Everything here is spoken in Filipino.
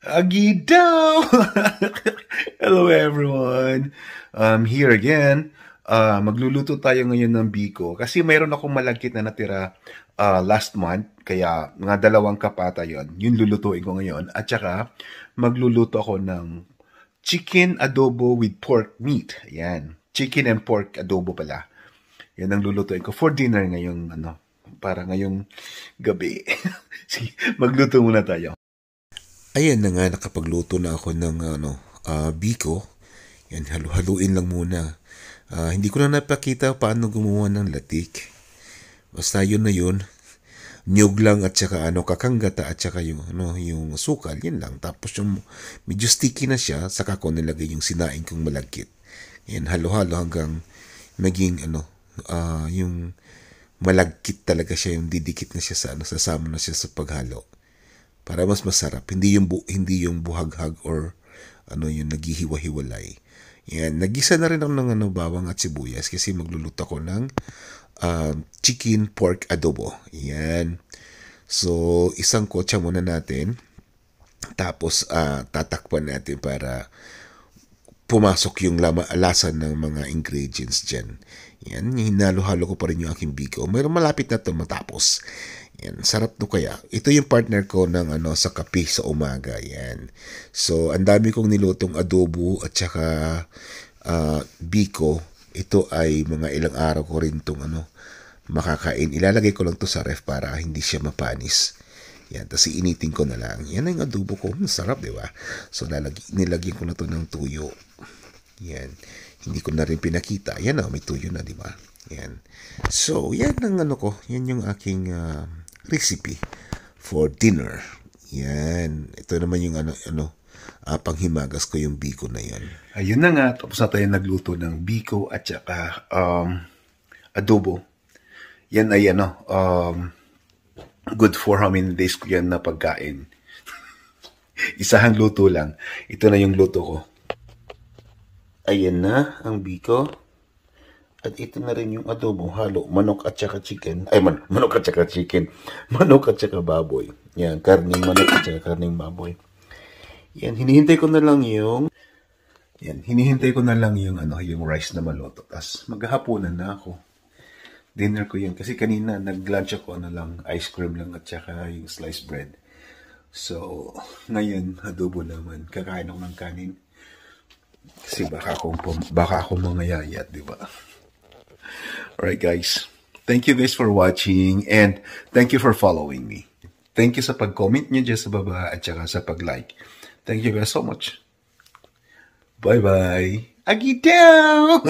Agidaw! Hello everyone! Here again. Magluluto tayo ngayon ng biko kasi mayroon akong malagkit na natira last month. Kaya mga 2 kapata yon. Yun lulutuin ko ngayon. At saka magluluto ako ng chicken adobo with pork meat. Yan. Chicken and pork adobo pala. Yan ang lulutuin ko for dinner ngayong para ngayong gabi. Sige, magluto muna tayo. Ayan na nga, nakapagluto na ako ng biko. Yan, halu-haluin lang muna. Hindi ko na napakita paano gumawa ng latik. Basta yun na yun. Nyug lang at saka kakanggata at saka yung sukal, yun lang. Tapos yung medyo sticky na siya, saka ko nilagay yung sinaing kong malagkit. Yan, halo-halo hanggang naging yung malagkit talaga siya, yung didikit na siya sasama na siya sa paghalo. Para mas masarap, hindi yung buhaghag or yung naghihiwa-hiwalay. Yan, nagisa na rin ako ng bawang at sibuyas kasi magluluto ako ng chicken pork adobo. Yan. So, isang kotsa muna natin. Tapos, tatakpan natin para pumasok yung lasa ng mga ingredients dyan. Yan, hinalo-halo ko pa rin yung aking biko. Mayroon malapit na ito matapos. Yan, sarap no kaya. Ito yung partner ko ng sa kape sa umaga. Yan. So, ang dami kong nilutong adobo at saka biko. Ito ay mga ilang araw ko rin itong makakain. Ilalagay ko lang to sa ref para hindi siya mapanis. Yan, tapos iinitin ko na lang. Yan ang adobo ko. Sarap, di ba? So, nilagyan ko na to ng tuyo. Yan. Hindi ko na rin pinakita. Yan may tuyo na, di ba? Yan. So, yan ang ko. Yan yung aking recipe for dinner. Yan. Ito naman yung panghimagas ko yung biko na yan. Ayun na nga. Tapos na tayo nagluto ng biko at saka adobo. Yan ay good for how many days ko yan na pagkain. Isahang luto lang. Ito na yung luto ko. Ayan na ang biko. At ito na rin yung adobo, halo, manok at saka chicken. Ay, manok at saka chicken. Manok at saka baboy. Yan, karning manok at saka karning baboy. Yan, hinihintay ko na lang yung yung rice na maluto. Tapos maghahaponan na ako. Dinner ko yun. Kasi kanina nag-lunch ako ice cream lang at saka yung sliced bread. So, ngayon, adobo naman. Kakain ako ng kanin. Kasi baka ako mangayayat, di ba? Alright guys, thank you guys for watching and thank you for following me. Thank you sa pag-comment nyo dyan sa baba at saka sa pag-like. Thank you guys so much. Bye-bye. Agidaw!